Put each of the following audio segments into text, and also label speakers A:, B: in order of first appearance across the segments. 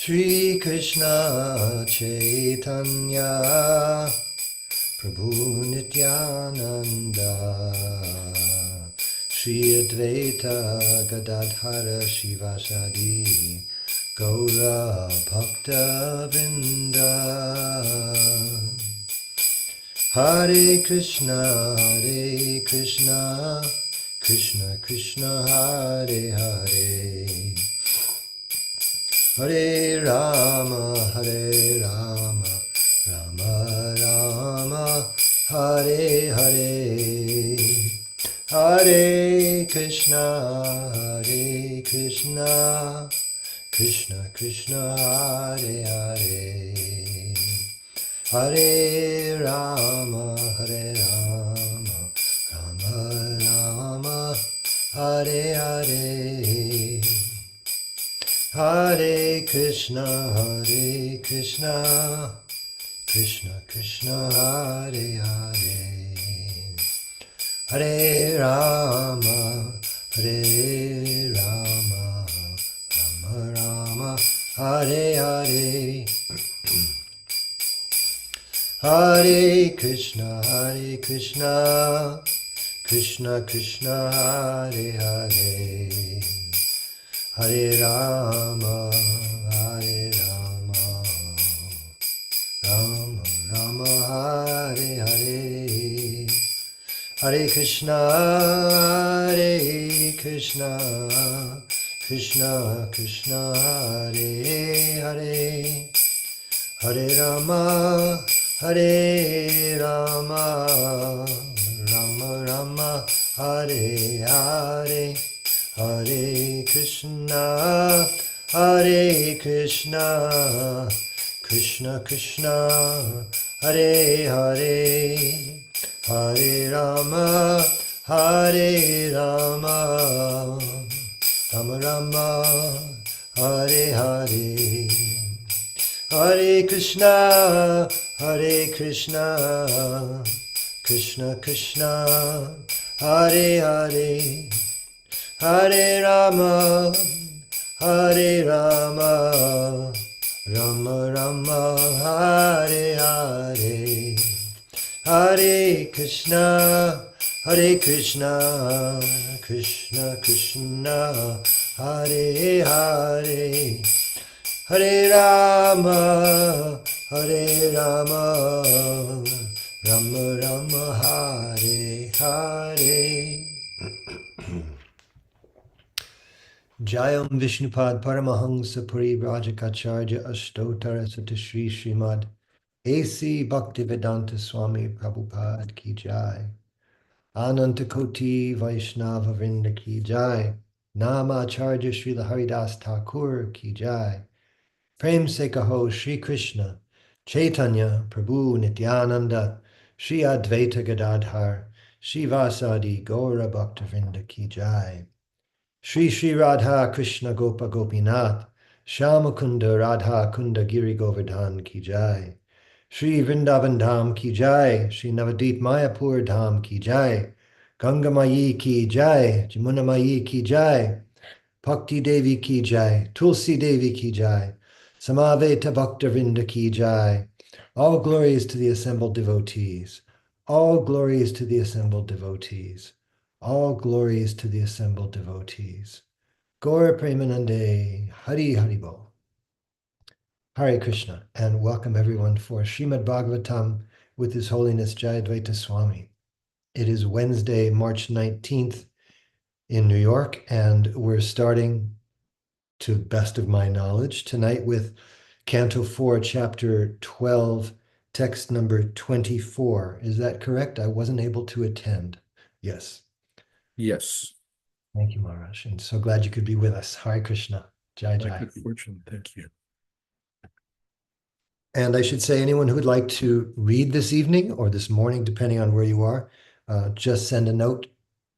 A: Shri Krishna Chaitanya Prabhu Nityananda Shri Advaita Gadadhara Shivasadi Gaura Bhakta Vrinda Hare Krishna Krishna Krishna Hare Hare Hare Rama Rama Rama Hare Hare Hare Krishna Krishna Krishna Hare Hare Hare Rama Rama Rama Hare Hare Hare Krishna Krishna Krishna Hare Hare Hare Rama Rama Rama Hare Hare Hare Krishna Krishna Krishna Hare Hare Hare Rama Rama Rama Hare Hare Hare Krishna Krishna Krishna Hare Hare Hare Rama Rama Rama Hare Hare Hare Krishna Krishna Krishna Hare Hare Hare Rama Rama Rama Hare Hare Hare Krishna Krishna Krishna Hare Hare Hare Rama Rama Rama Hare Hare Hare Krishna Krishna Krishna Hare Hare Hare Rama Rama Rama Hare Hare Jayam Vishnupad Paramahansa Puri Vrajakacharya Ashtotara Satashri Srimad A.C. Bhaktivedanta Swami Prabhupada Ki Jai Ananta Koti Vaishnava Vrinda Ki Jai Nama Acharya Srila Haridas Thakur Ki Jai Prem Se Kaho Shri Krishna Chaitanya Prabhu Nityananda Shri Advaita Gadadhar Shri Vasadi Gaura Bhakta Vrinda Ki Jai Shri Shri Radha Krishna Gopa Gopinath Shyamakunda Radha Kunda Giri Govardhan Ki Jai Shri Vrindavan Dham Ki Jai Shri Navadip Mayapur Dham Ki Jai Ganga Mayi Ki Jai Jamuna Mayi Ki Jai Bhakti Devi Ki Jai Tulsi Devi Ki Jai Samaveta Bhakta Vrinda Ki Jai All glories to the assembled devotees. All glories to the assembled devotees. All glories to the assembled devotees. Gaura Premanande, Hari Haribo. Hare Krishna, and welcome everyone for Srimad Bhagavatam with His Holiness Jayadvaita Swami. It is Wednesday, March 19th in New York, and we're starting, to the best of my knowledge, tonight with Canto 4, Chapter 12, text number 24. Is that correct? I wasn't able to attend. Yes.
B: Yes.
A: Thank you, Maharaj. And so glad you could be with us. Hare Krishna. Jai
B: My
A: Jai.
B: good fortune. Thank you.
A: And I should say, anyone who would like to read this evening or this morning, depending on where you are, just send a note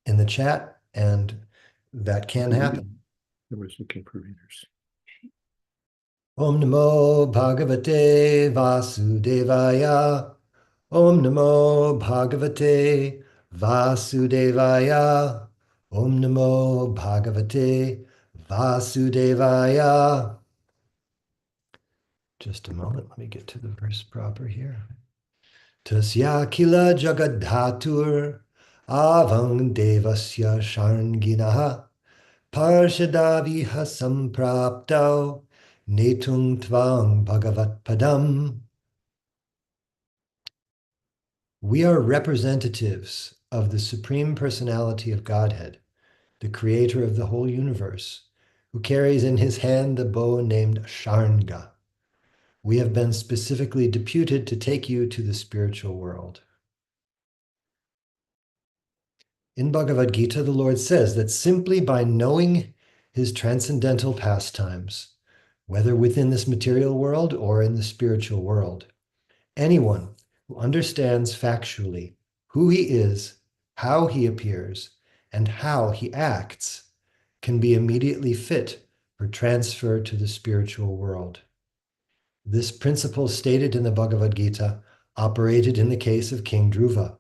A: in the chat, and that can happen.
B: I was looking for readers.
A: Om Namo Bhagavate Vasudevaya. Om Namo Bhagavate Vasudevaya. Om Namo Bhagavate Vasudevaya. Just a moment, let me get to the verse proper here. Tasya kila jagadhatur avang devasya sharnginaha parshadaviha sampraptau netung tvang bhagavat padam. We are representatives of the Supreme Personality of Godhead, the creator of the whole universe, who carries in his hand the bow named Sharnga. We have been specifically deputed to take you to the spiritual world. In Bhagavad Gita, the Lord says that simply by knowing his transcendental pastimes, whether within this material world or in the spiritual world, anyone who understands factually who he is, how he appears, and how he acts can be immediately fit for transfer to the spiritual world. This principle stated in the Bhagavad Gita operated in the case of King Dhruva.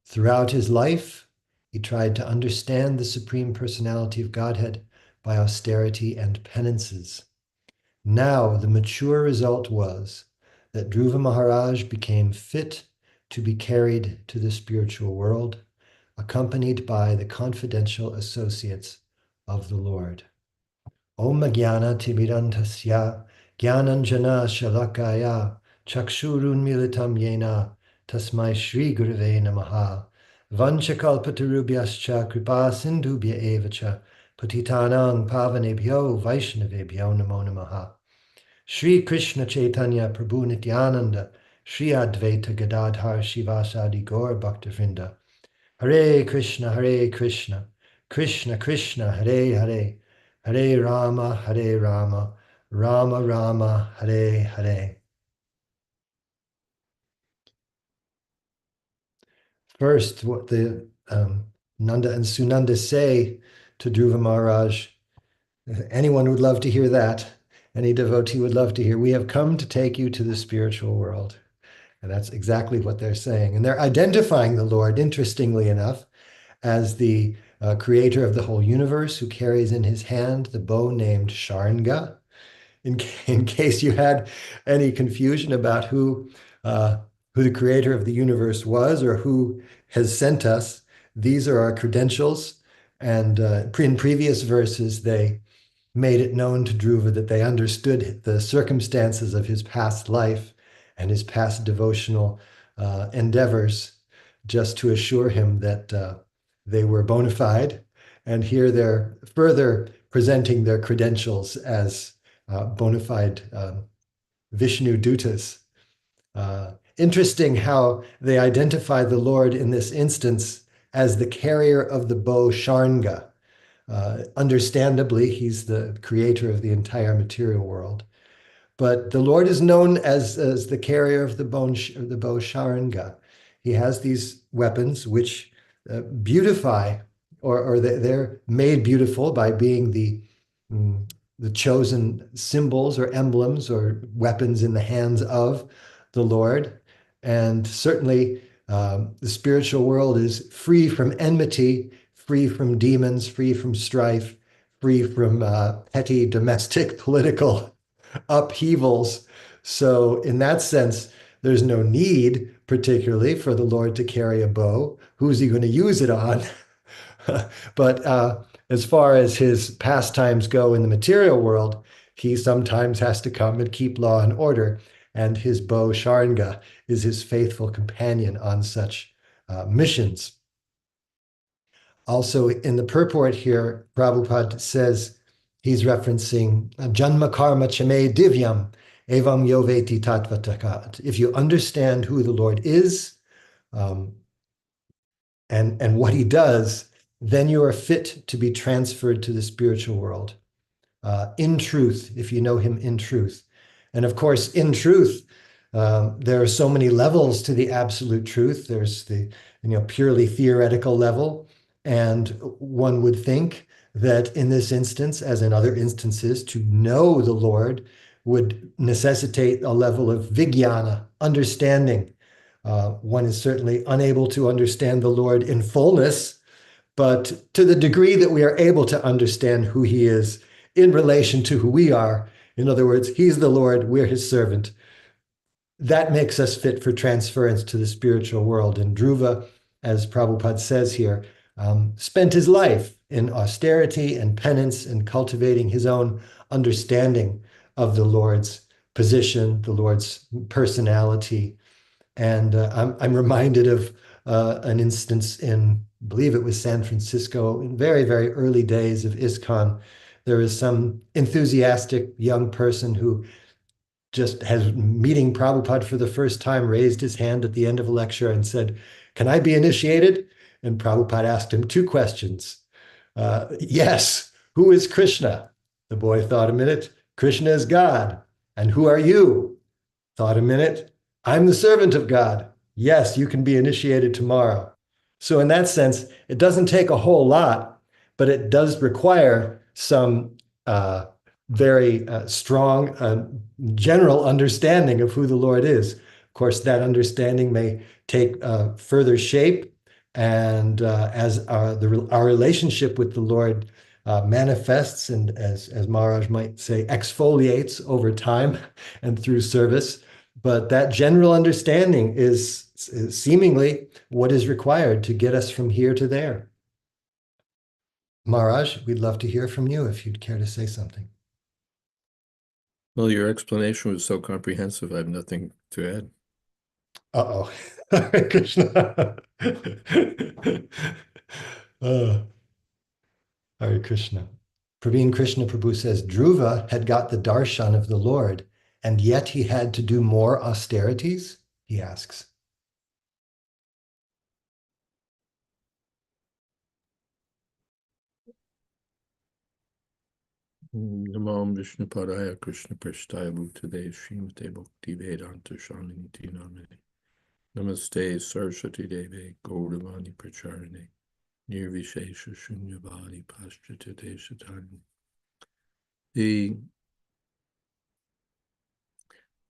A: Throughout his life, he tried to understand the Supreme Personality of Godhead by austerity and penances. Now, the mature result was that Dhruva Maharaj became fit to be carried to the spiritual world, accompanied by the confidential associates of the Lord. Om Jnana Timirantasya Jnananjana Shalakaya Chakshurun Militam Yena Tasmai Shri Gurave Namaha Vanchakalpatarubhyascha Kripa Sindhubhya Evacha Patitanang Pavanebhyo Vaishnavebhyo Namo Namaha Shri Krishna Chaitanya Prabhu Nityananda Shri Advaita Gadadhar Shivasadi Gaur Bhaktavrinda Hare Krishna Krishna Krishna Hare Hare Hare Rama, Rama Rama, Hare Hare. First, what the Nanda and Sunanda say to Dhruva Maharaj, anyone would love to hear that, any devotee would love to hear, we have come to take you to the spiritual world. And that's exactly what they're saying. And they're identifying the Lord, interestingly enough, as the creator of the whole universe, who carries in his hand the bow named Sharnga. In case you had any confusion about who the creator of the universe was or who has sent us, these are our credentials. And in previous verses, they made it known to Dhruva that they understood the circumstances of his past life and his past devotional endeavors, just to assure him that they were bona fide. And here they're further presenting their credentials as bona fide Vishnu Dutas. Interesting how they identify the Lord in this instance as the carrier of the bow Sharnga. Understandably, he's the creator of the entire material world. But the Lord is known as the carrier of the bow Sharnga. He has these weapons which beautify, or they're made beautiful by being the chosen symbols or emblems or weapons in the hands of the Lord. And certainly the spiritual world is free from enmity, free from demons, free from strife, free from petty domestic political upheavals. So in that sense, there's no need particularly for the Lord to carry a bow. Who's he going to use it on? But as far as his pastimes go in the material world, he sometimes has to come and keep law and order. And his bow Sharnga is his faithful companion on such missions. Also, in the purport here, Prabhupada says he's referencing Janma Karma Chame Divyam Evam Yoveti Tatvatakat. If you understand who the Lord is and what he does, then you are fit to be transferred to the spiritual world. In truth, if you know him in truth. And of course, in truth, there are so many levels to the absolute truth. There's the purely theoretical level. And one would think that in this instance, as in other instances, to know the Lord would necessitate a level of vijnana, understanding. One is certainly unable to understand the Lord in fullness, but to the degree that we are able to understand who he is in relation to who we are, In other words, he's the Lord, we're his servant. That makes us fit for transference to the spiritual world. And Dhruva, as Prabhupada says here, spent his life in austerity and penance and cultivating his own understanding of the Lord's position, the Lord's personality. And I'm reminded of an instance in, I believe it was San Francisco, in very, very early days of ISKCON. There was some enthusiastic young person who just has meeting Prabhupada for the first time, raised his hand at the end of a lecture and said, "Can I be initiated?" And Prabhupada asked him two questions. Yes, who is Krishna? The boy thought a minute. Krishna is God. And who are you? Thought a minute. I'm the servant of God. Yes, you can be initiated tomorrow. So, in that sense, it doesn't take a whole lot, but it does require some very strong general understanding of who the Lord is. Of course, that understanding may take further shape, and as our relationship with the Lord manifests and as Maharaj might say, exfoliates over time and through service. But that general understanding is seemingly what is required to get us from here to there. Maharaj, we'd love to hear from you if you'd care to say something.
B: Well, your explanation was so comprehensive, I have nothing to add.
A: Uh-oh. Hare Krishna. Hare Krishna. Praveen Krishna Prabhu says, Dhruva had got the darshan of the Lord, and yet he had to do more austerities? He asks.
B: Namam Vishnu Padaya Krishna Prashtaya Bhutade Srimate Bhakti Vedanta Shanti Namane Namaste Saraswati Deve Gauravani Pracharane Nirvishesha Shunyavadi Paschata Deshatani.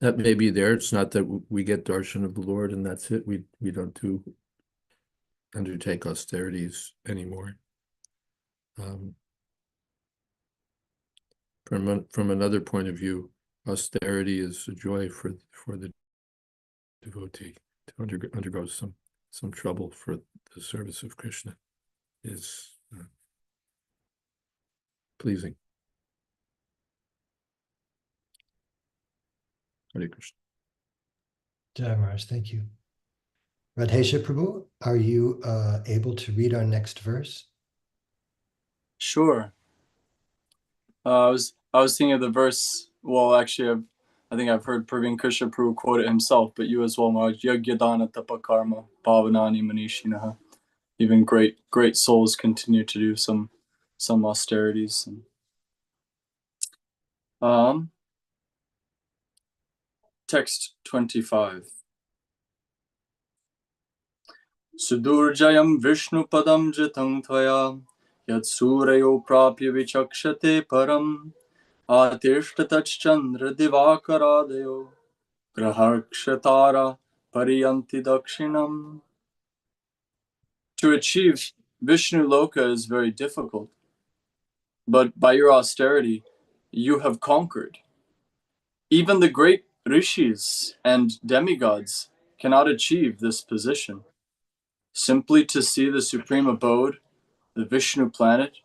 B: That may be there. It's not that we get darshan of the Lord and that's it. We don't undertake austerities anymore. From another point of view, austerity is a joy for the devotee. To undergo some trouble for the service of Krishna is pleasing. Hare Krishna.
A: Jai Maharaj, thank you. Radhesha Prabhu, are you able to read our next verse?
C: Sure. I was thinking of the verse. Well, actually, I think I've heard Praveen Krishna Prabhu quote it himself, but you as well, Maharaj. Yagyadana tapakarma bhavanani manishinaha. Even great souls continue to do some austerities. Text 25. Sudurjayam Vishnu padam jitang tvaya yad surayo prapya vichakshate param atishtatach chandra divakaradeo graharkshatara pariyanti dakshinam. To achieve Vishnu Loka is very difficult, but by your austerity, you have conquered. Even the great rishis and demigods cannot achieve this position. Simply to see the supreme abode, the Vishnu planet,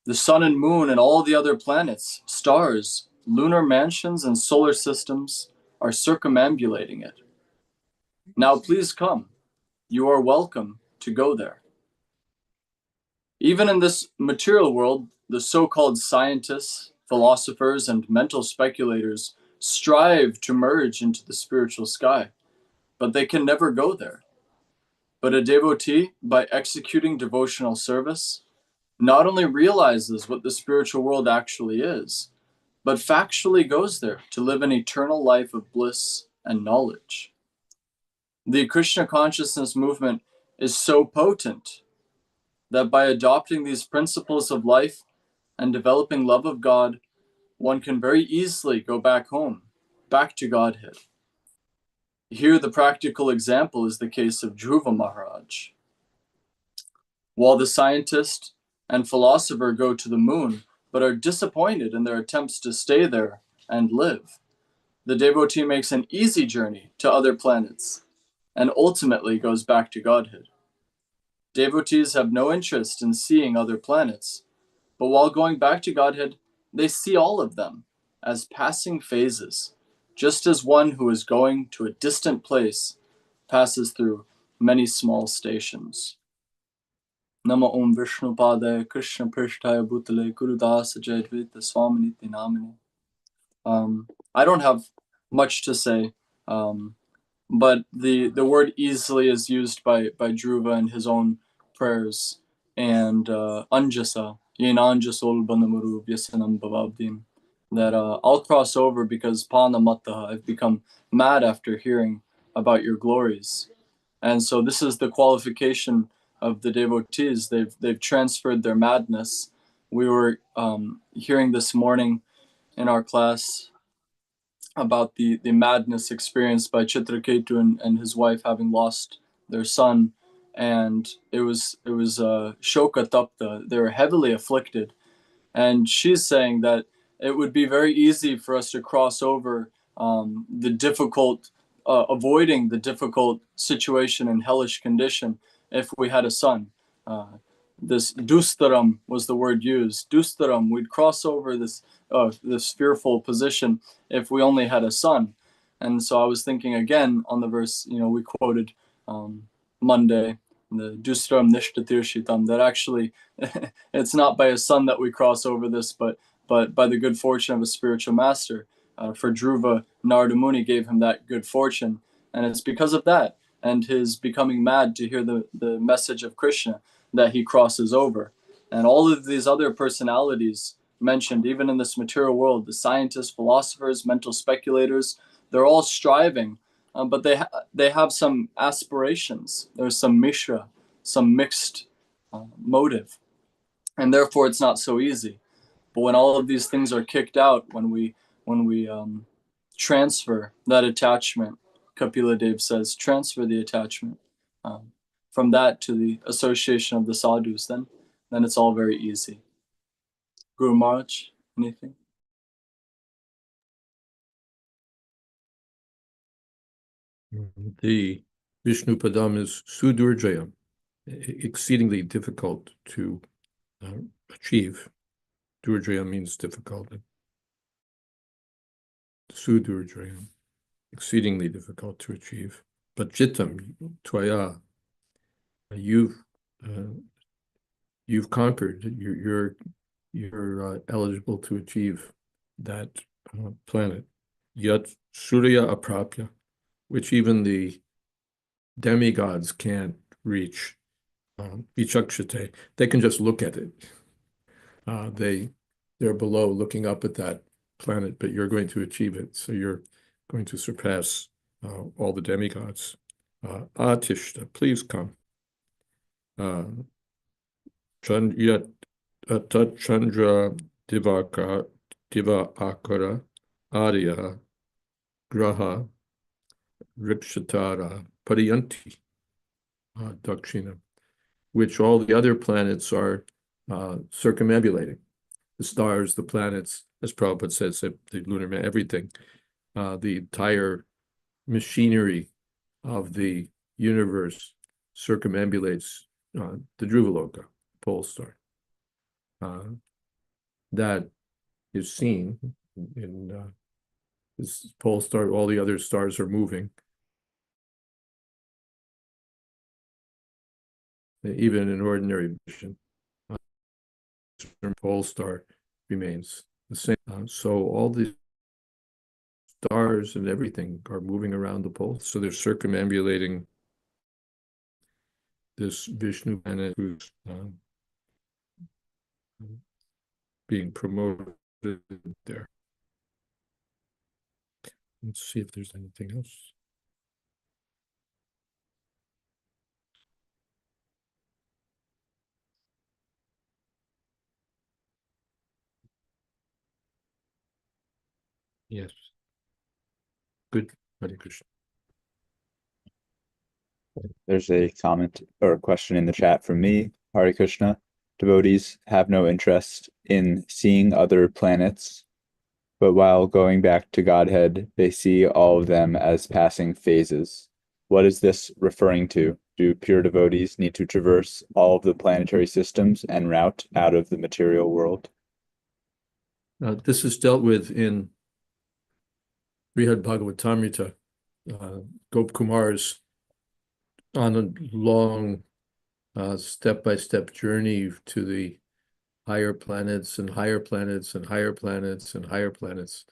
C: the sun and moon and all the other planets, stars, lunar mansions and solar systems are circumambulating it. Now please come. You are welcome to go there. Even in this material world, the so-called scientists, philosophers, and mental speculators strive to merge into the spiritual sky, but they can never go there. But a devotee, by executing devotional service, not only realizes what the spiritual world actually is, but factually goes there to live an eternal life of bliss and knowledge. The Krishna consciousness movement is so potent that by adopting these principles of life and developing love of God, one can very easily go back home, back to Godhead. Here, the practical example is the case of Dhruva Maharaj. While the scientist and philosopher go to the moon, but are disappointed in their attempts to stay there and live. The devotee makes an easy journey to other planets and ultimately goes back to Godhead. Devotees have no interest in seeing other planets, but while going back to Godhead, they see all of them as passing phases, just as one who is going to a distant place passes through many small stations. Nama Om Vishnu Padaya Krishna Prishtaya Bhutale Gurudasa Jayadvaita Swami Niti Namine. I don't have much to say, but the word easily is used by Dhruva in his own prayers, and Anjasa, Yenanjasol Banamuru Vyasanam Bhavabdim, that I'll cross over because Pana Mattaha, I've become mad after hearing about your glories. And so this is the qualification of the devotees. They've transferred their madness. We were hearing this morning in our class about the madness experienced by Chitraketu and his wife having lost their son, and it was Shoka Tapta. They were heavily afflicted, and she's saying that it would be very easy for us to cross over the difficult, avoiding the difficult situation and hellish condition if we had a son. This dustaram was the word used. Dustaram, we'd cross over this fearful position if we only had a son. And so I was thinking again on the verse, we quoted Monday, the dustaram nishtatirshitam, that actually it's not by a son that we cross over this, but by the good fortune of a spiritual master. For Dhruva, Narada Muni gave him that good fortune, and it's because of that and his becoming mad to hear the message of Krishna that he crosses over. And all of these other personalities mentioned, even in this material world, the scientists, philosophers, mental speculators, they're all striving, but they have some aspirations. There's some mishra, some mixed motive, and therefore it's not so easy. But when all of these things are kicked out, when we transfer that attachment, Kapila Dev says, transfer the attachment from that to the association of the sadhus, then it's all very easy. Guru Maharaj, anything?
B: The Vishnu Padam is Sudurjayam, exceedingly difficult to achieve. Durjaya means difficult. Sudurjayam, exceedingly difficult to achieve. But Jittam, Tvaya, you've conquered. You're eligible to achieve that planet. Yat Surya Aprapya, which even the demigods can't reach. Vichakshate, they can just look at it. They're below looking up at that planet, but you're going to achieve it. So you're going to surpass all the demigods. Atishta, please come. Chandra Diva Akara Arya Graha Rikshatara Pariyanti Dakshina, which all the other planets are circumambulating. The stars, the planets, as Prabhupada says, the lunar man, everything, the entire machinery of the universe circumambulates the Dhruvaloka, pole star. That is seen in this pole star. All the other stars are moving. Even in ordinary vision, pole star remains the same. So all the stars and everything are moving around the pole. So they're circumambulating this Vishnu planet who's being promoted there. Let's see if there's anything else. Yes. Good. Hare Krishna.
D: There's a comment or a question in the chat from me. Hare Krishna. Devotees have no interest in seeing other planets But while going back to Godhead, they see all of them as passing phases. What is this referring to? Do pure devotees need to traverse all of the planetary systems en route out of the material world?
B: This is dealt with in Srimad Bhagavatamrita. Gop Kumar's on a long step-by-step journey to the higher planets and higher planets and higher planets and higher planets.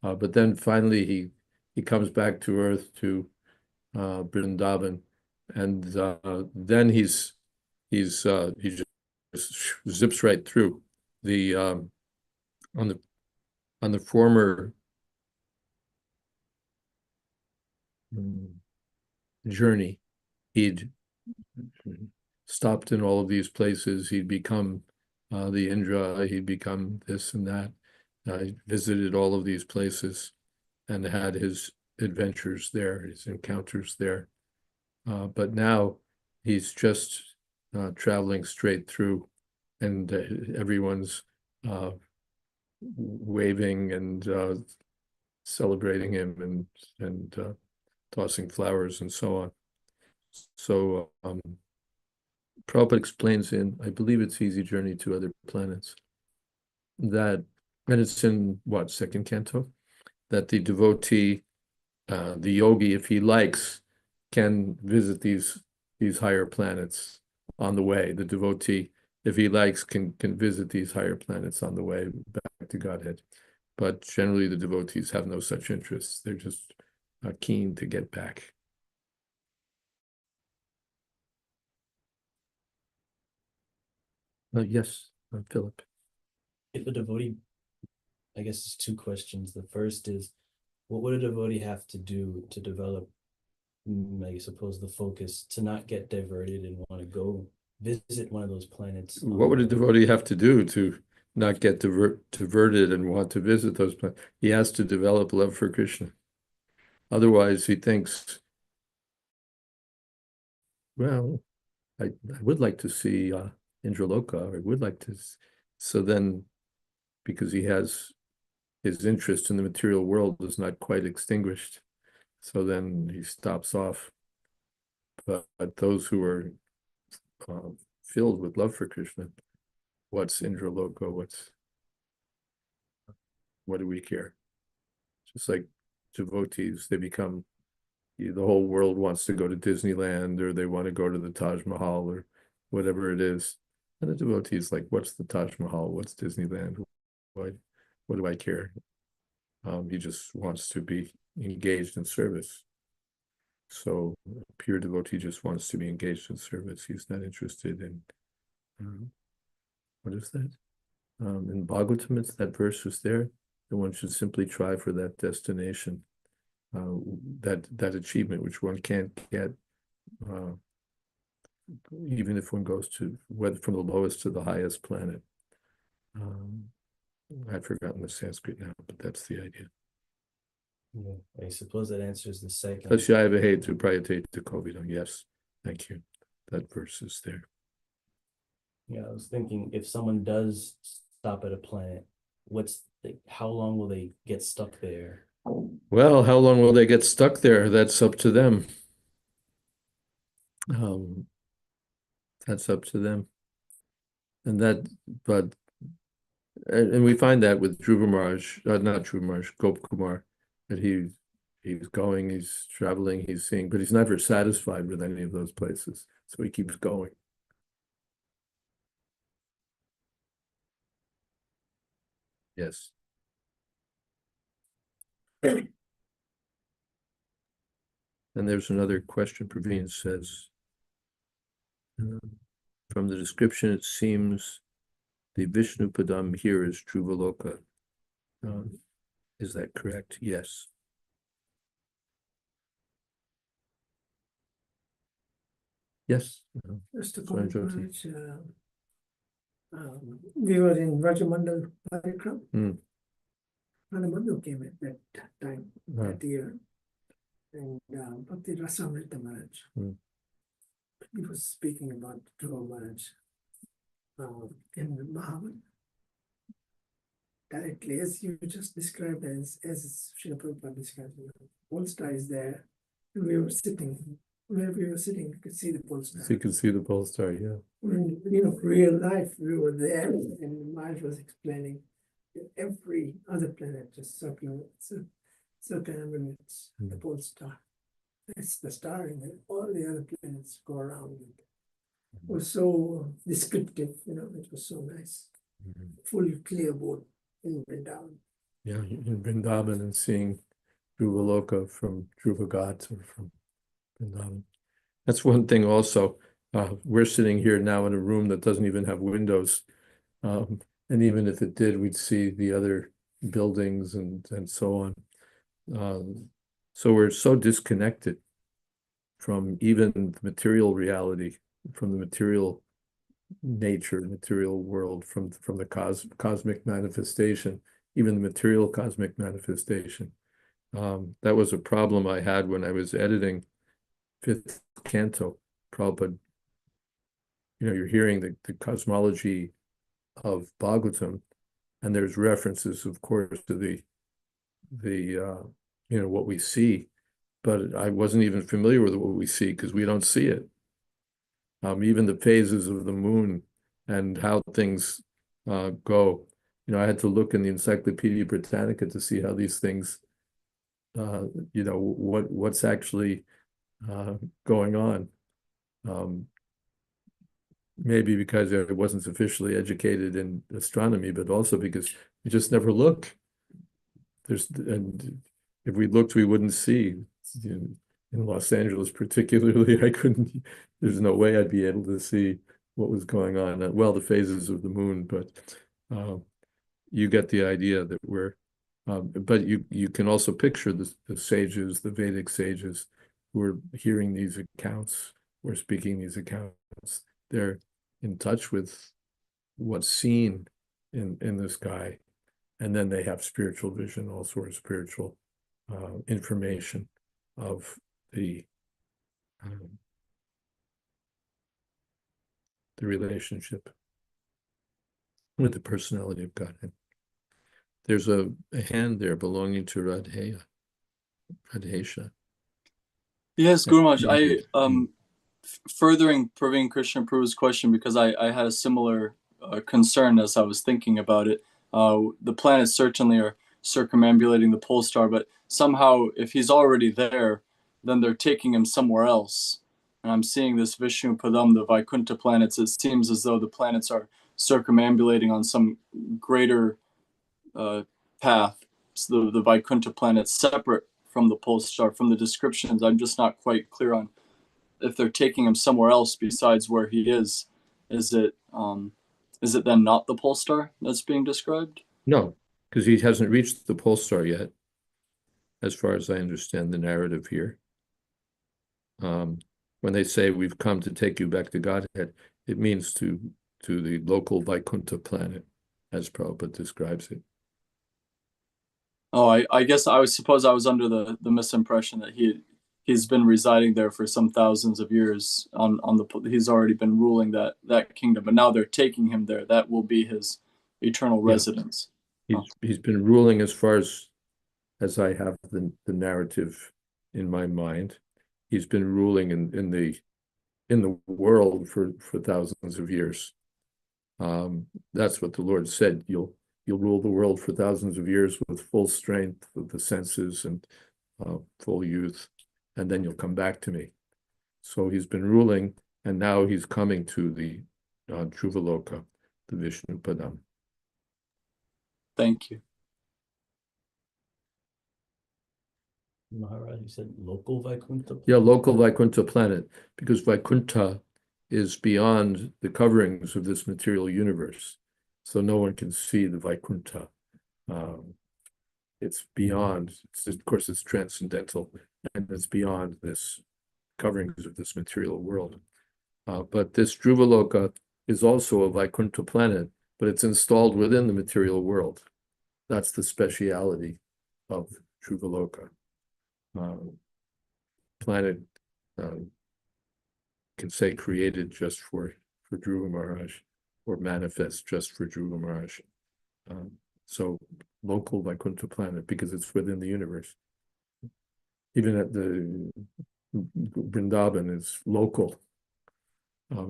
B: But then finally he comes back to Earth, to Vrindavan, and then he just zips right through the on the former journey. He'd stopped in all of these places. He'd become the Indra. He'd become this and that. He visited all of these places and had his adventures there, his encounters there. But now he's just traveling straight through, and everyone's waving and celebrating him and tossing flowers and so on. So Prabhupada explains in, I believe it's Easy Journey to Other Planets, that, and it's in what, second canto, that the devotee, the yogi, if he likes, can visit these higher planets on the way. The devotee, if he likes, can visit these higher planets on the way back to Godhead. But generally the devotees have no such interests. They're just keen to get back. Yes, Philip.
E: If a devotee, I guess it's two questions. The first is, what would a devotee have to do to develop, I suppose, the focus to not get diverted and want to go visit one of those planets?
B: What would a devotee have to do to not get diverted and want to visit those planets? He has to develop love for Krishna. Otherwise, he thinks, well, I would like to see Indraloka, I would like to. So then, because he has his interest in the material world is not quite extinguished, so then he stops off. But those who are filled with love for Krishna, what's Indraloka? What do we care? Just like devotees, they become, the whole world wants to go to Disneyland, or they want to go to the Taj Mahal, or whatever it is. And the devotee is like, what's the Taj Mahal? What's Disneyland? What do I care? He just wants to be engaged in service. So a pure devotee just wants to be engaged in service. He's not interested in, what is that? In Bhagavatam, it's that verse is there, that one should simply try for that destination, that achievement which one can't get, even if one goes to, whether from the lowest to the highest planet. I've forgotten the Sanskrit now, but that's the idea.
E: Yeah, I suppose that answers the second.
B: Tasyaiva hetu prayate to Kovidam. Yes, thank you. That verse is there.
E: Yeah, I was thinking, if someone does stop at a planet, how long will they get stuck there?
B: Well, how long will they get stuck there? That's up to them. That's up to them. And we find that with Dhruva Maharaj, not Dhruva Maharaj, Gop Kumar, that he's going, he's traveling, he's seeing, but he's never satisfied with any of those places. So he keeps going. Yes. And there's another question. Praveen says, from the description, it seems the Vishnu Padam here is Dhruvaloka. Is that correct? Yes. Yes.
F: Just a
B: Sorry,
F: comment,
B: Jyoti.
F: we were in Rajamandal Parikram.
B: Mm.
F: Rajamandal came at that time,
B: Ah.
F: that year. And Bhakti Rasamrita Maharaj, he was speaking about Dhruva Maharaj in Mahavan. directly, as you just described, as Srila Prabhupada described. Pole star is there, and we were sitting. Where we were sitting, we could see the pole star.
B: So you can see the pole star, yeah.
F: When, real life, we were there, and Maharaj was explaining that every other planet just circling, circumambulates it's the pole star. It's the star, and then all the other planets go around it. It was so descriptive, it was so nice. Full clear board in Vrindavan.
B: Yeah, in Vrindavan and seeing Dhruvaloka from Dhruva Ghats or from Vrindavan. That's one thing also. We're sitting here now in a room that doesn't even have windows. And even if it did, we'd see the other buildings and so on. So we're so disconnected from even the material reality, from the material nature, material world, from the cosmic manifestation, even the material cosmic manifestation. That was a problem I had when I was editing fifth canto. Prabhupada, you're hearing the cosmology of Bhagavatam, and there's references, of course, to the what we see, but I wasn't even familiar with what we see because we don't see it. Even the phases of the moon and how things go. I had to look in the Encyclopedia Britannica to see how these things, what's actually going on. Maybe because I wasn't sufficiently educated in astronomy, but also because you just never look. And if we looked, we wouldn't see. In Los Angeles, particularly, there's no way I'd be able to see what was going on. Well, the phases of the moon, but you get the idea that but you can also picture the sages, the Vedic sages, who are hearing these accounts or speaking these accounts. They're in touch with what's seen in the sky, and then they have spiritual vision, all sort of spiritual information of the relationship with the personality of Godhead. There's a hand there belonging to Radhesha.
C: Yes, Guru Maharaj, furthering Praveen Krishna Prabhu's question, because I had a similar concern as I was thinking about it. The planets certainly are circumambulating the pole star, but somehow if he's already there, then they're taking him somewhere else. And I'm seeing this Vishnu Padam, the Vaikuntha planets. It seems as though the planets are circumambulating on some greater path. So the Vaikuntha planets separate from the pole star. From the descriptions, I'm just not quite clear on if they're taking him somewhere else besides where he is. Is it then not the pole star that's being described?
B: No, because he hasn't reached the pole star yet, as far as I understand the narrative here. When they say we've come to take you back to Godhead, it means to the local Vaikuntha planet, as Prabhupada describes it.
C: Oh, I guess I suppose I was under the misimpression that he's been residing there for some thousands of years he's already been ruling that kingdom, but now they're taking him there. That will be his eternal residence.
B: He's been ruling as far as I have the narrative in my mind. He's been ruling in the world for thousands of years. That's what the Lord said. You'll rule the world for thousands of years with full strength of the senses and full youth, and then you'll come back to me. So he's been ruling, and now he's coming to the Dhruvaloka, the Vishnu Padam.
C: Thank you.
E: Maharaj, you said local Vaikuntha?
B: Yeah, local Vaikuntha planet, because Vaikuntha is beyond the coverings of this material universe. So no one can see the Vaikuntha. It's beyond, of course, it's transcendental, and it's beyond this coverings of this material world. But this Dhruvaloka is also a Vaikuntha planet, but it's installed within the material world. That's the speciality of Dhruvaloka. Planet can say created just for Dhruva Maharaj, or manifest just for Dhruva Maharaj. So local Vaikuntha planet, because it's within the universe. Even at the Vrindavan is local,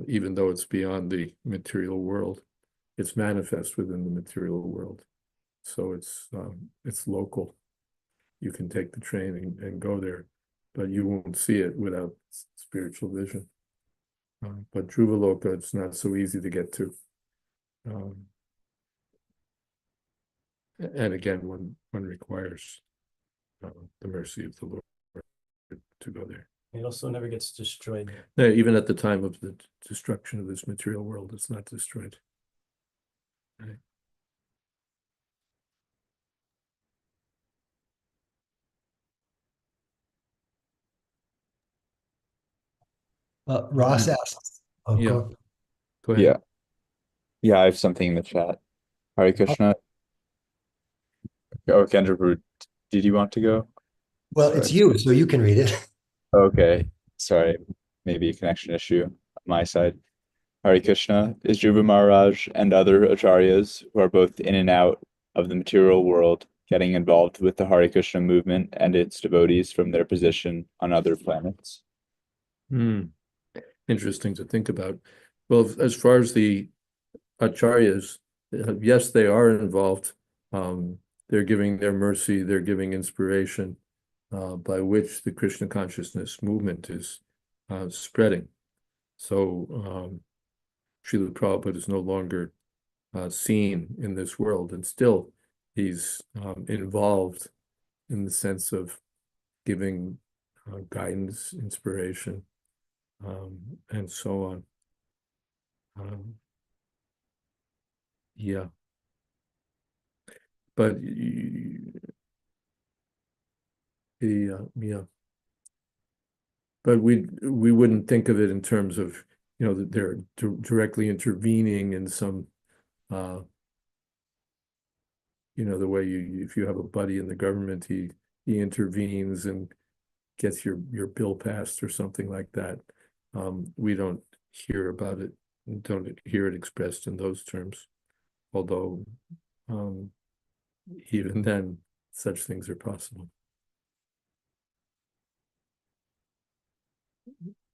B: even though it's beyond the material world. It's manifest within the material world. So it's local. You can take the train and go there, but you won't see it without spiritual vision. But Dhruvaloka, it's not so easy to get to. And again, one requires the mercy of the Lord to go there.
E: It also never gets destroyed.
B: No, even at the time of the destruction of this material world, it's not destroyed. Right.
A: Ross asks, oh,
B: Yeah.
A: go.
B: Go ahead.
D: Yeah. Yeah, I have something in the chat. Hare Krishna. Oh, Kendra, did you want to go?
A: Well, it's
D: Sorry.
A: you, so you can read it.
D: Okay. Sorry. Maybe a connection issue on my side. Hare Krishna. Is Dhruva Maharaj and other acharyas who are both in and out of the material world getting involved with the Hare Krishna movement and its devotees from their position on other planets?
B: Interesting to think about. Well, as far as the acharyas, yes, they are involved. They're giving their mercy, they're giving inspiration, by which the Krishna consciousness movement is spreading. So Srila Prabhupada is no longer seen in this world, and still he's involved in the sense of giving guidance, inspiration, and so on. Yeah. But yeah. But we wouldn't think of it in terms of, that they're directly intervening in some, the way if you have a buddy in the government, he intervenes and gets your bill passed or something like that. We don't hear about it, don't hear it expressed in those terms, although even then, such things are possible.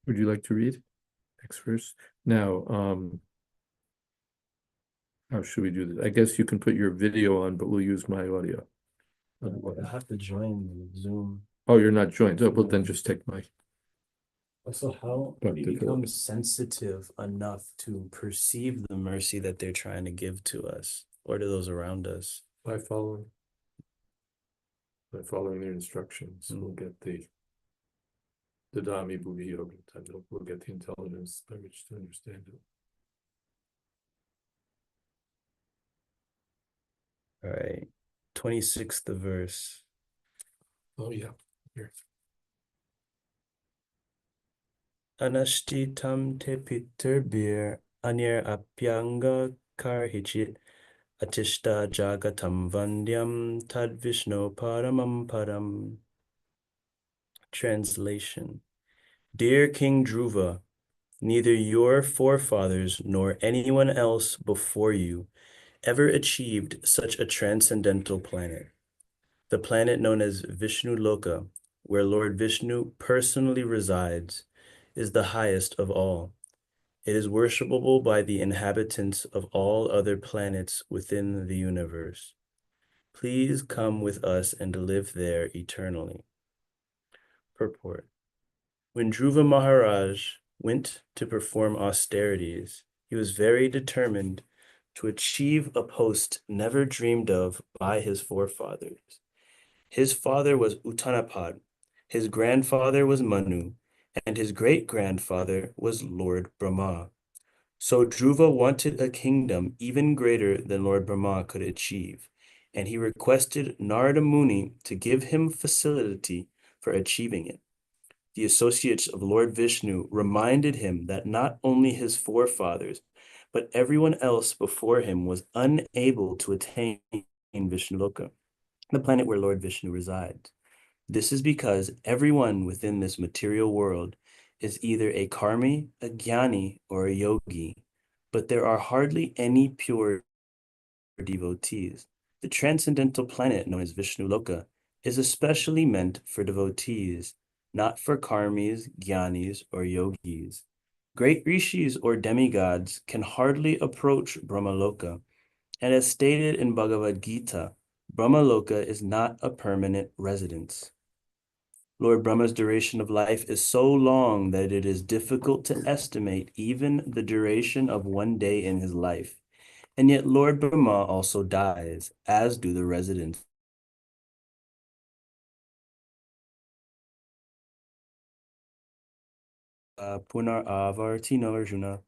B: Would you like to read next verse? Now, how should we do this? I guess you can put your video on, but we'll use my audio.
E: I have to join Zoom.
B: Oh, you're not joined. Oh, well, then just take my.
E: Also, how do you become sensitive enough to perceive the mercy that they're trying to give to us or to those around us?
B: By following their instructions, we'll get the Dhammi Buddhi Yoga. We'll get the intelligence by which to understand it.
E: All right. 26th verse.
B: Oh, yeah. Here.
E: Anashtitam te piturbir anir apyanga karhichit atishta jagatam vandyam tad vishno paramam param. Translation. Dear King Dhruva, neither your forefathers nor anyone else before you ever achieved such a transcendental planet. The planet known as Vishnu Loka, where Lord Vishnu personally resides, is the highest of all. It is worshipable by the inhabitants of all other planets within the universe. Please come with us and live there eternally. Purport. When Dhruva Maharaj went to perform austerities, he was very determined to achieve a post never dreamed of by his forefathers. His father was Uttanapad, his grandfather was Manu, and his great-grandfather was Lord Brahma. So Dhruva wanted a kingdom even greater than Lord Brahma could achieve, and he requested Narada Muni to give him facility for achieving it. The associates of Lord Vishnu reminded him that not only his forefathers, but everyone else before him was unable to attain Vishnuloka, the planet where Lord Vishnu resides. This is because everyone within this material world is either a karmi, a jnani, or a yogi, but there are hardly any pure devotees. The transcendental planet known as Vishnu Loka is especially meant for devotees, not for karmis, jnanis, or yogis. Great rishis or demigods can hardly approach Brahmaloka, and as stated in Bhagavad Gita, Brahmaloka is not a permanent residence. Lord Brahma's duration of life is so long that it is difficult to estimate even the duration of one day in his life. And yet Lord Brahma also dies, as do the residents. Punar avartino Arjuna.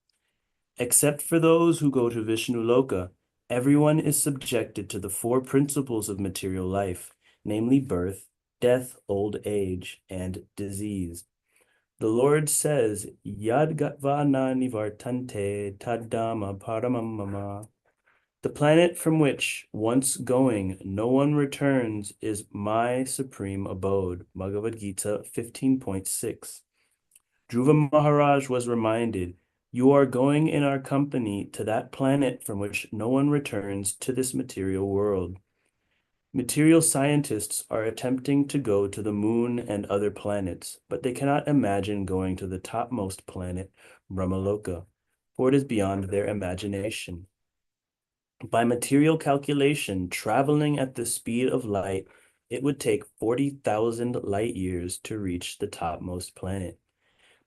E: Except for those who go to Vishnu Loka, everyone is subjected to the four principles of material life, namely birth, death, old age, and disease. The Lord says, Yad gatvana nivartante tadama paramam mama. The planet from which, once going, no one returns is my supreme abode. Bhagavad Gita 15.6. Dhruva Maharaj was reminded, you are going in our company to that planet from which no one returns to this material world. Material scientists are attempting to go to the moon and other planets, but they cannot imagine going to the topmost planet, Brahmaloka, for it is beyond their imagination. By material calculation, traveling at the speed of light, it would take 40,000 light years to reach the topmost planet.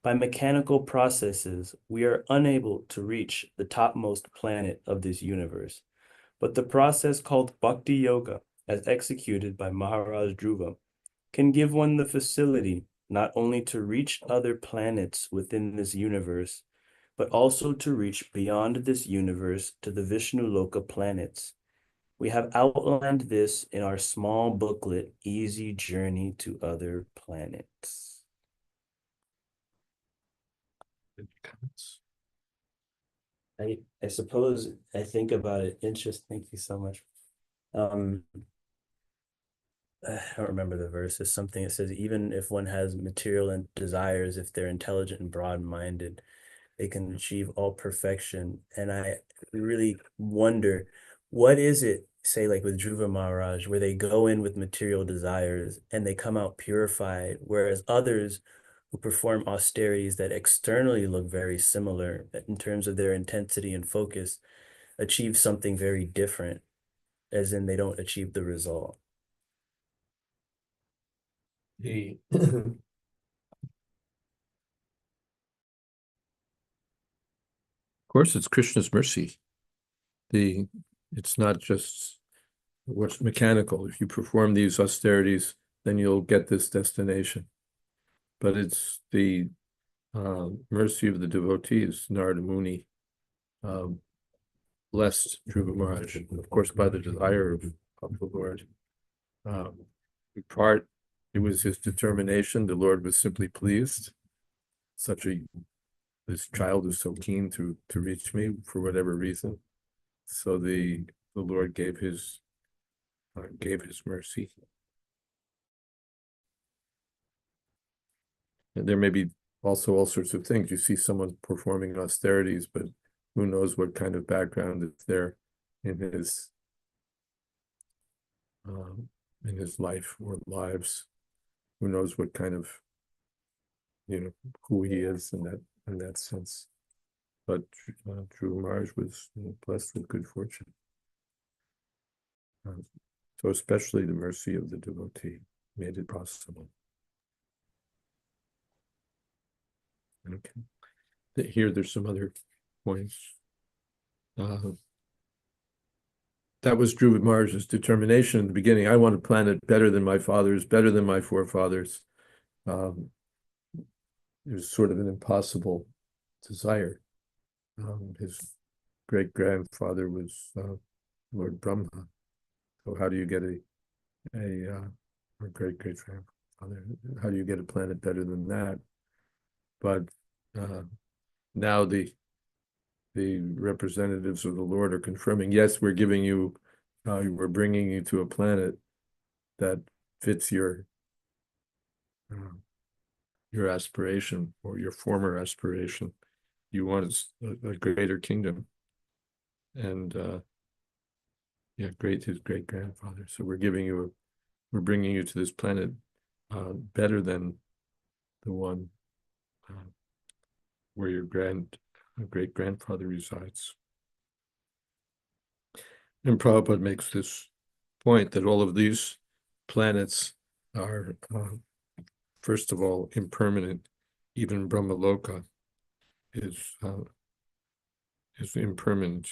E: By mechanical processes, we are unable to reach the topmost planet of this universe. But the process called Bhakti Yoga, as executed by Maharaj Dhruva, can give one the facility not only to reach other planets within this universe, but also to reach beyond this universe to the Vishnu Loka planets. We have outlined this in our small booklet, Easy Journey to Other Planets.
B: Any comments?
E: I suppose I think about it. Thank you so much. I don't remember the verse. It's something that says, even if one has material and desires, if they're intelligent and broad-minded, they can achieve all perfection. And I really wonder, what is it, say like with Dhruva Maharaj, where they go in with material desires and they come out purified, whereas others who perform austerities that externally look very similar in terms of their intensity and focus achieve something very different, as in they don't achieve the result.
B: Of course, it's Krishna's mercy. It's not just what's mechanical. If you perform these austerities, then you'll get this destination. But it's the mercy of the devotees, Narada Muni, blessed Dhruva Maharaj, of course, by the desire of the Lord. In part, it was his determination. The Lord was simply pleased. This child is so keen to reach me for whatever reason. So the Lord gave his mercy. And there may be also all sorts of things. You see someone performing austerities, but who knows what kind of background is there in his life or lives. Who knows what kind of, who he is in that sense. But Dhruva Maharaj was blessed with good fortune. So especially the mercy of the devotee made it possible. Okay. Here, there's some other points. That was Dhruva Maharaj's determination in the beginning. I want a planet better than my fathers, better than my forefathers. It was sort of an impossible desire. His great-grandfather was Lord Brahma. So how do you get or great-great-grandfather, how do you get a planet better than that? But now the representatives of the Lord are confirming, yes, we're bringing you to a planet that fits your aspiration or your former aspiration. You want a greater kingdom, and Yeah, his great grandfather. So we're bringing you to this planet better than the one where your great grandfather resides. And Prabhupada makes this point that all of these planets are, first of all, impermanent. Even Brahmaloka is impermanent.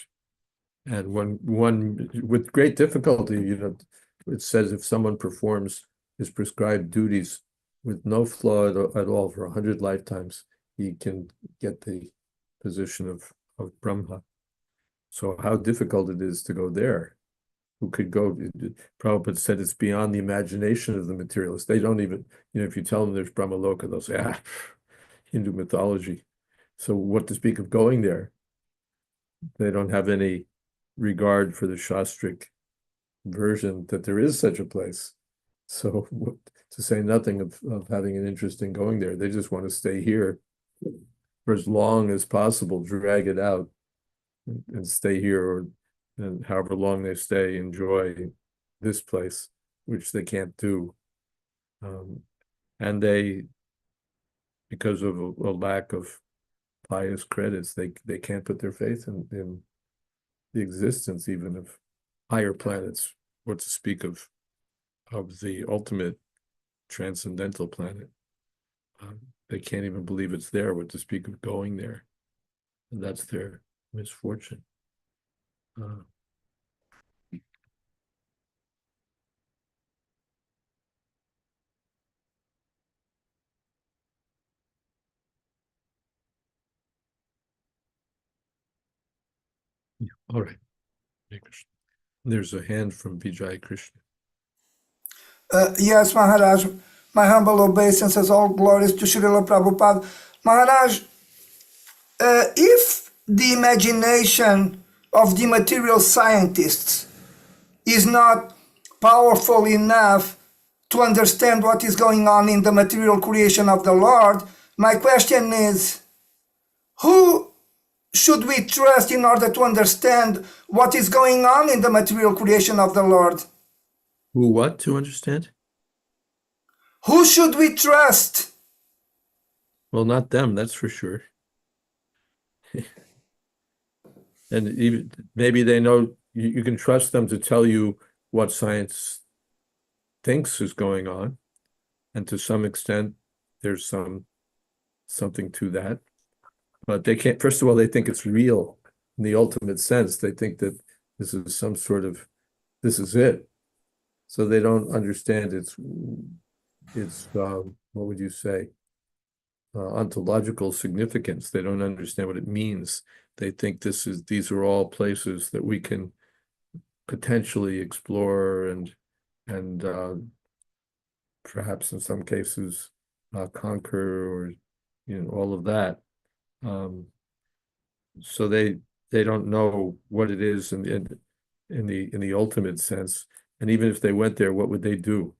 B: And one with great difficulty, it says if someone performs his prescribed duties with no flaw at all for 100 lifetimes, he can get the position of Brahma. So how difficult it is to go there. Who could go? Prabhupada said it's beyond the imagination of the materialists. They don't even, if you tell them there's Brahmaloka, they'll say, Hindu mythology. So what to speak of going there? They don't have any regard for the Shastric version that there is such a place. So to say nothing of having an interest in going there, they just want to stay here for as long as possible, drag it out and stay here, and however long they stay, enjoy this place, which they can't do. And they, because of a lack of pious credits, they can't put their faith in the existence even of higher planets, what to speak of the ultimate transcendental planet. They can't even believe it's there, what to speak of going there. And that's their misfortune. Yeah, all right. There's a hand from Vijay Krishna.
G: Yes, Maharaj. My humble obeisances, all glories to Srila Prabhupada. Maharaj, if the imagination of the material scientists is not powerful enough to understand what is going on in the material creation of the Lord, my question is, who should we trust in order to understand what is going on in the material creation of the Lord?
B: Who what to understand?
G: Who should we trust?
B: Well, not them, that's for sure. And even maybe they know you can trust them to tell you what science thinks is going on. And to some extent, there's something to that. But they can't, first of all, they think it's real in the ultimate sense. They think that this is this is it. So they don't understand its what would you say, ontological significance. They don't understand what it means. They think these are all places that we can potentially explore and perhaps in some cases conquer, or all of that. So they don't know what it is in the ultimate sense. And even if they went there, what would they do?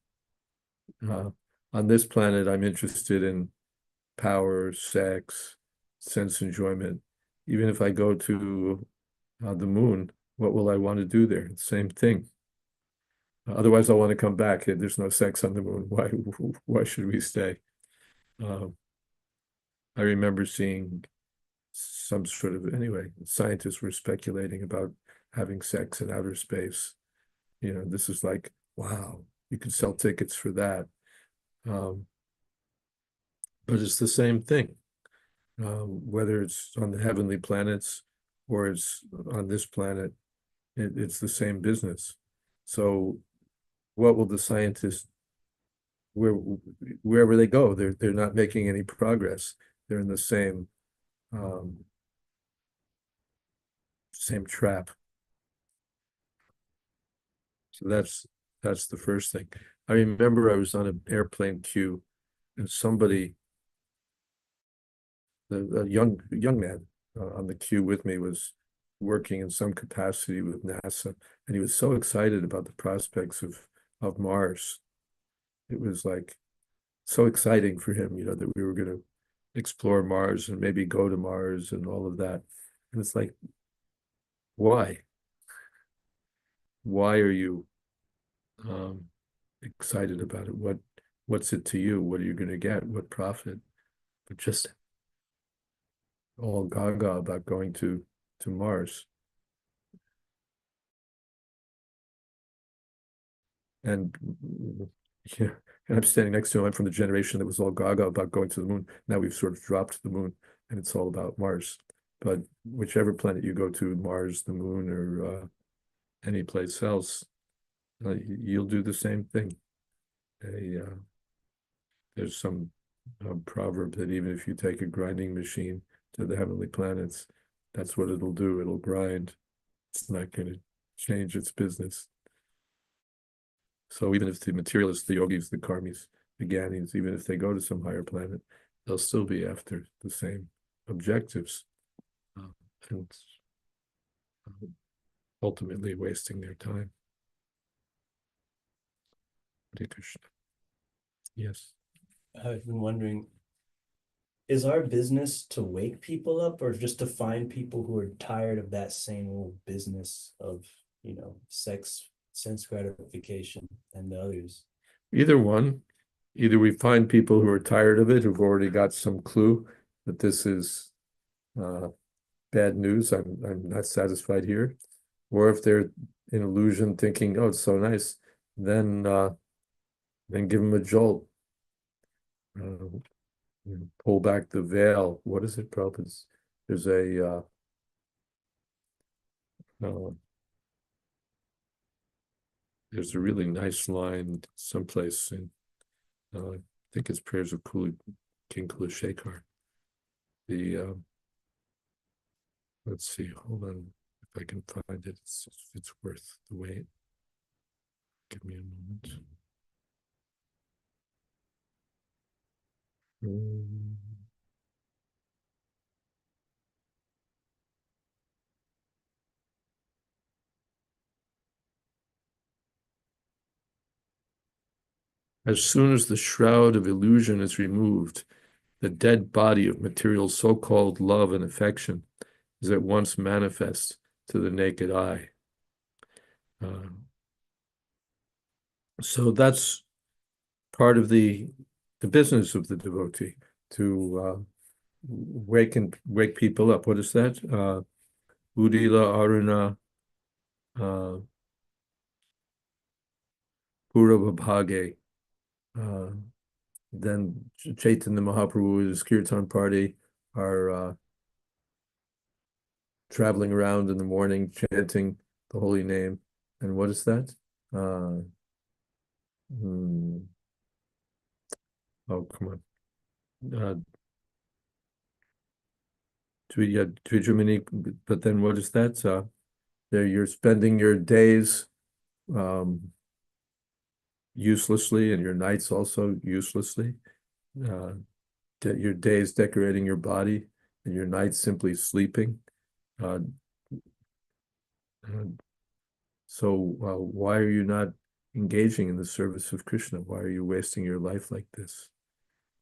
B: On this planet, I'm interested in power, sex, sense enjoyment. Even if I go to the moon, what will I want to do there? Same thing. Otherwise, I want to come back. There's no sex on the moon. Why should we stay? I remember seeing some sort of, anyway, scientists were speculating about having sex in outer space. This is like, wow, you can sell tickets for that. But it's the same thing, whether it's on the heavenly planets or it's on this planet, it's the same business. So what will the scientists, wherever they go, they're not making any progress. They're in the same trap. So that's the first thing. I remember I was on an airplane queue, and somebody, a young man on the queue with me, was working in some capacity with NASA, and he was so excited about the prospects of Mars. It was like so exciting for him, that we were going to explore Mars and maybe go to Mars and all of that. And it's like, why? why are you excited about it? What's it to you? What are you going to get? What profit? But just all gaga about going to Mars. And yeah, and I'm standing next to him. I'm from the generation that was all gaga about going to the moon. Now we've sort of dropped the moon and it's all about Mars. But whichever planet you go to, Mars, the moon, or any place else, you'll do the same thing. There's some proverb that even if you take a grinding machine to the heavenly planets, that's what it'll do. It'll grind. It's not going to change its business. So even if the materialists, the yogis, the karmis, the gyanis, even if they go to some higher planet, they'll still be after the same objectives, and ultimately wasting their time. Hare Krishna. Yes.
E: I've been wondering, is our business to wake people up or just to find people who are tired of that same old business of, sex, sense gratification, and the others?
B: Either one. Either we find people who are tired of it, who've already got some clue that this is bad news, I'm not satisfied here. Or if they're in illusion thinking, oh, it's so nice, then give them a jolt. Pull back the veil. What is it, Prabhupada? There's a really nice line someplace in, I think it's Prayers of King Kulashekar. Let's see, hold on, if I can find it. It's worth the wait. Give me a moment. As soon as the shroud of illusion is removed, the dead body of material so-called love and affection is at once manifest to the naked eye. So that's part of the business of the devotee, to wake people up. What is that? Udila Aruna Purabhage. Then Chaitanya Mahaprabhu and his Kirtan party are traveling around in the morning chanting the holy name. And what is that? Oh, come on. But then what is that? There you're spending your days uselessly and your nights also uselessly. Your days decorating your body and your nights simply sleeping. So why are you not engaging in the service of Krishna? Why are you wasting your life like this?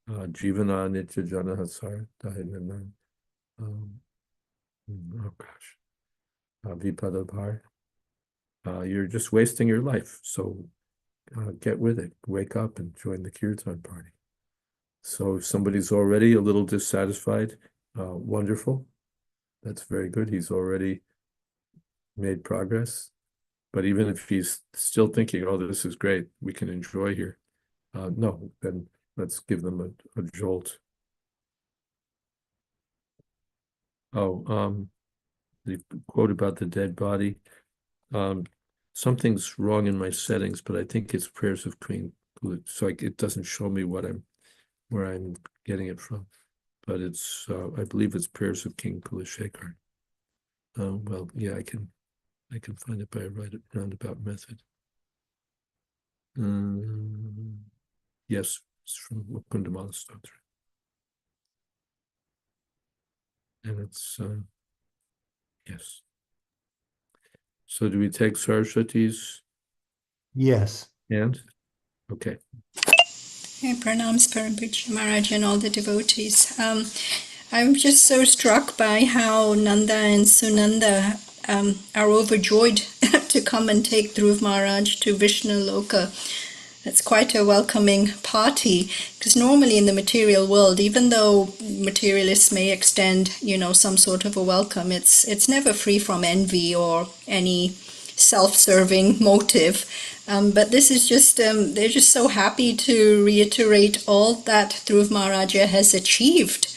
B: Jivana nitya jana hasar. Oh gosh. Vipadabhar. You're just wasting your life. So get with it. Wake up and join the Kirtan party. So if somebody's already a little dissatisfied, wonderful. That's very good. He's already made progress. But even if he's still thinking, oh, this is great, we can enjoy here. No, then let's give them a jolt. Oh, the quote about the dead body. Something's wrong in my settings, but I think it's Prayers of Queen. So it doesn't show me where I'm getting it from. But it's, I believe it's Prayers of King Kulashekar. Well, yeah, I can find it by a roundabout method. Yes, it's from Mukundamala Stotra. And it's, yes. So do we take Saraswati's
A: Yes.
B: hand? Okay.
H: Hey, pranams Parampuja Maharaj and all the devotees. I'm just so struck by how Nanda and Sunanda are overjoyed to come and take Dhruv Maharaj to Vishnu Loka. It's quite a welcoming party, because normally in the material world, even though materialists may extend, some sort of a welcome, it's never free from envy or any self-serving motive. But this is just, they're just so happy to reiterate all that Dhruv Maharaja has achieved.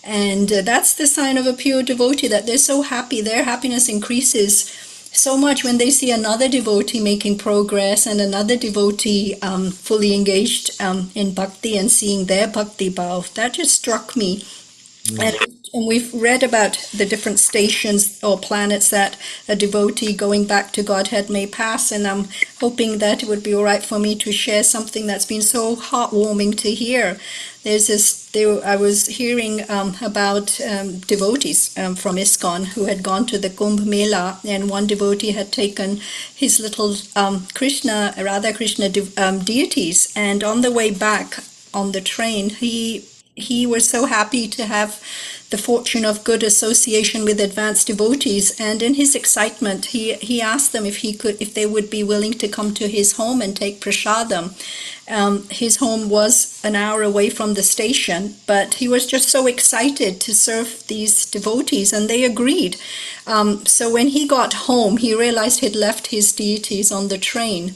H: And that's the sign of a pure devotee, that they're so happy. Their happiness increases so much when they see another devotee making progress and another devotee fully engaged in bhakti and seeing their bhakti bhav. That just struck me. And we've read about the different stations or planets that a devotee going back to Godhead may pass, and I'm hoping that it would be all right for me to share something that's been so heartwarming to hear. I was hearing about devotees from ISKCON who had gone to the Kumbh Mela, and one devotee had taken his little Radha Krishna deities, and on the way back on the train, he was so happy to have the fortune of good association with advanced devotees, and in his excitement he asked them if they would be willing to come to his home and take prasadam. His home was an hour away from the station, but he was just so excited to serve these devotees, and they agreed. So when he got home, he realized he'd left his deities on the train.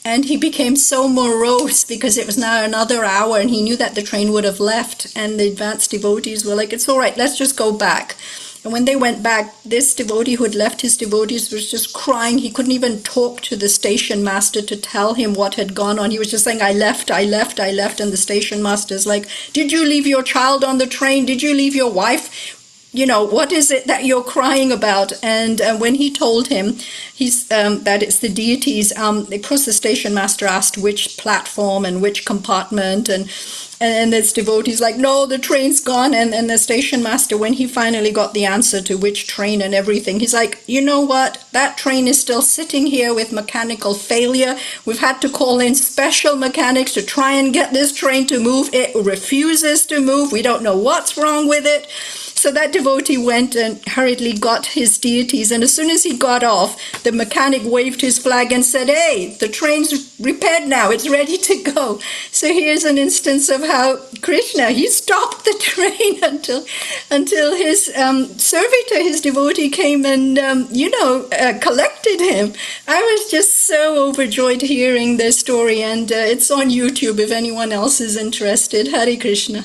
H: And he became so morose because it was now another hour and he knew that the train would have left. And the advanced devotees were like, it's all right, let's just go back. And when they went back, this devotee who had left his devotees was just crying. He couldn't even talk to the station master to tell him what had gone on. He was just saying, I left. And the station master's like, did you leave your child on the train? Did you leave your wife? What is it that you're crying about? And when he told him that it's the deities, of course the station master asked which platform and which compartment, and this devotee's like, no, the train's gone. And the station master, when he finally got the answer to which train and everything, he's like, you know what? That train is still sitting here with mechanical failure. We've had to call in special mechanics to try and get this train to move. It refuses to move. We don't know what's wrong with it. So that devotee went and hurriedly got his deities, and as soon as he got off, the mechanic waved his flag and said, hey, the train's repaired now, it's ready to go. So here's an instance of how Krishna, he stopped the train until his servitor, his devotee, came and, collected him. I was just so overjoyed hearing their story, and it's on YouTube if anyone else is interested. Hare Krishna.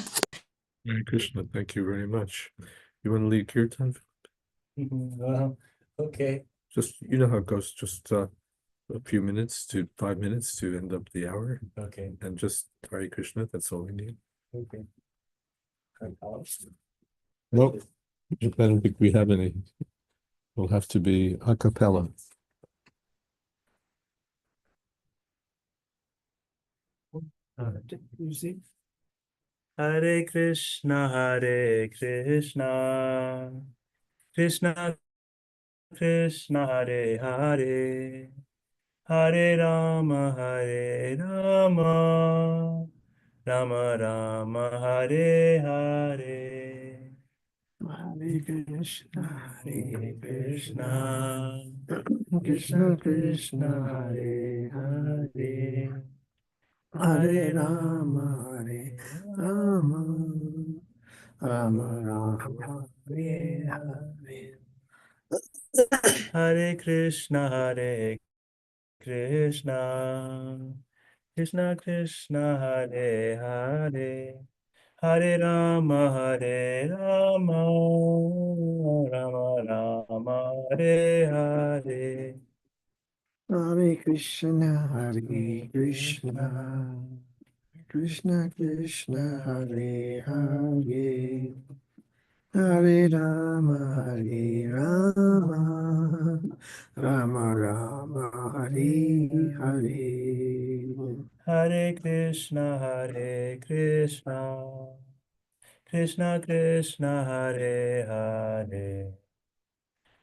B: Hare Krishna, thank you very much. You want to lead kirtan?
E: Well, okay.
B: Just, you know how it goes, just a few minutes to 5 minutes to end up the hour.
E: Okay.
B: And just Hare Krishna, that's all we need.
E: Okay.
B: Nope, I don't think we have any. Will have to be a cappella.
E: Music. Hare Krishna, Krishna Krishna, Hare Hare, Hare Rama, Rama Rama, Hare Hare. Hare Krishna, Krishna Krishna, Hare Hare, Hare Rama, Rama Rama, Hare Hare. Hare Krishna, Krishna Krishna, Hare Hare, Hare Rama, Rama Rama, Hare Hare.
I: Hare Krishna, Krishna Krishna, Hare Hare, Hare Rama, Rama Rama, Hare Hare.
E: Hare Krishna, Krishna Krishna, Hare Hare,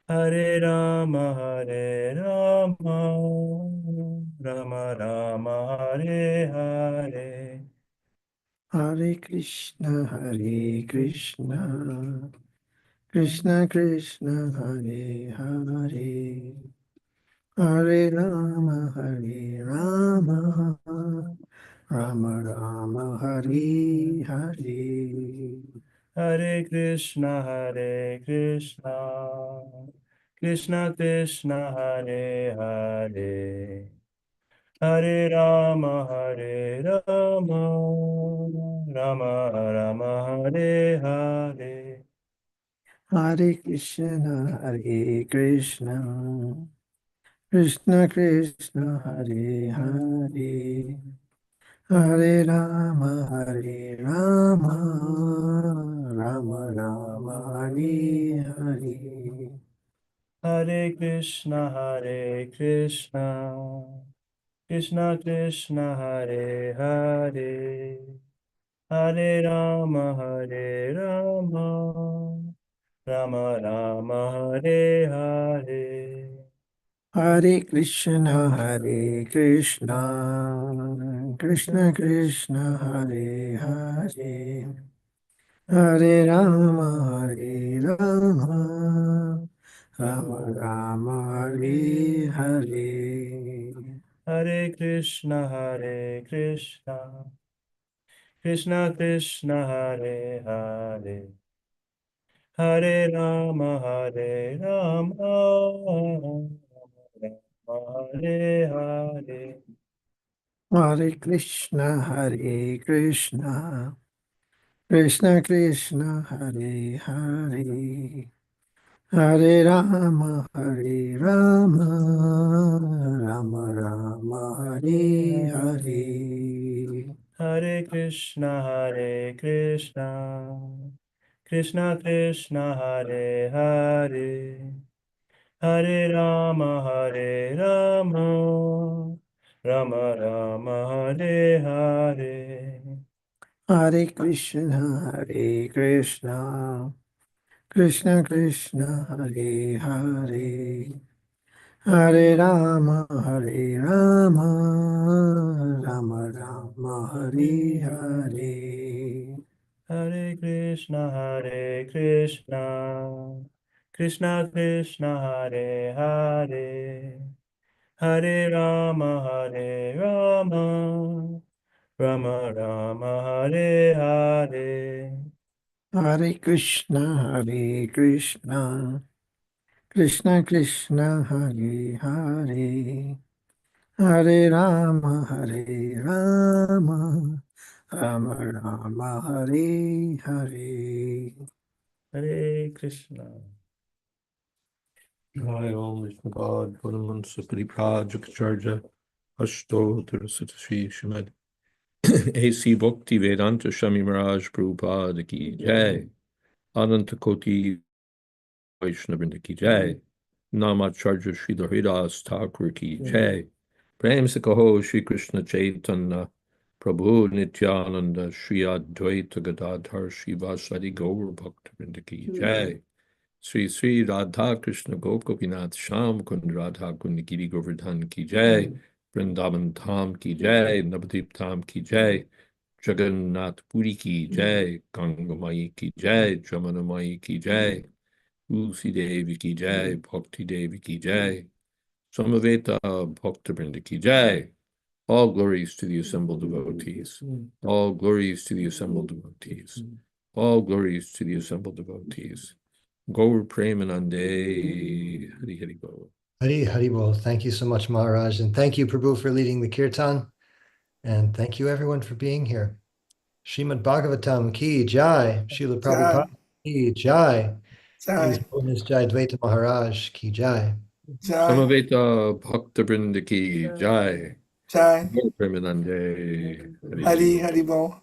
E: Hare Rama, Rama Rama, Hare Hare.
I: Hare Krishna, Krishna Krishna, Hare Hare, Hare Rama, Hare Rama, Rama Rama, Hare Hare.
E: Hare Krishna, Krishna Krishna, Hare Hare, Hare Rama, Rama Rama, Hare Hare.
I: Hare Krishna, Hare Krishna, Krishna Krishna, Hare Hare, Hare Rama, Rama Rama, Hare Hare.
E: Hare Krishna, Krishna Krishna, Hare Hare, Hare Rama, Rama Rama, Hare Hare.
I: Hare Krishna, Hare Krishna, Krishna Krishna, Hare Hare, Hare Rama, Rama Rama, Hare Hare.
E: Hare Krishna, Krishna Krishna, Hare Hare, Hare Rama, Rama Hare Hare.
I: Hare Krishna, Hare Krishna, Krishna Krishna, Hare Hare, Hare Rama, Rama Rama, Hare Hare.
E: Hare Krishna, Krishna Krishna, Hare Hare, Hare Rama, Rama Rama, Hare Hare.
I: Hare Krishna, Hare Krishna, Krishna Krishna, Hare Hare, Hare Rama, Rama Rama, Hare Hare.
E: Hare Krishna, Krishna Krishna, Hare Hare, Hare Rama, Rama Rama, Hare Hare.
I: Hare Krishna, Hare Krishna, Krishna Krishna, Hare Hare, Hare Rama, Rama Rama, Hare Hare.
E: Hare Krishna.
B: Jai Om Vishnu God, Puramansa Paripurajaka Ashtottara Sri Srimad A.C. Bhakti Vedanta Swami Maharaj Prabhupada Ki Jai, Ananta Koti Vaishnavrinda Ki Jai, Namacharya Sri Haridas Thakur Ki Jai, Prem Se Kaho Shri Krishna Chaitanya Prabhu Nityananda Shri Advaita Gadadhar Shri Vasadi Gaur Bhaktivinoda Ki Jai, Sri Sri Radha Krishna Gopinath Sham Kund Radha Kund Giri Govardhan Ki Jai, Vrindavan Dham Ki Jai, Navadip Dham Ki Jai, Jagannath Puri Ki Jai, Ganga Mai Ki Jai, Jamana Mai Ki Jai, Tulsi Devi Ki Jai, Bhakti Devi Ki Jai, Samaveta Bhaktivinoda Ki Jai. All glories to the assembled devotees. All glories to the assembled devotees. All glories to the assembled devotees. Gaur Premanande, Hari Hari Bol.
A: Hari Hari Bol. Thank you so much, Maharaj. And thank you, Prabhu, for leading the kirtan. And thank you, everyone, for being here. Srimad Bhagavatam ki jai. Srila Prabhupada ki jai. His Holiness Jayadvaita Maharaj ki jai.
B: Samaveta Bhakta Vrinda ki jai.
G: Jai.
B: Gaur Premanande,
G: Hari Hari Bol.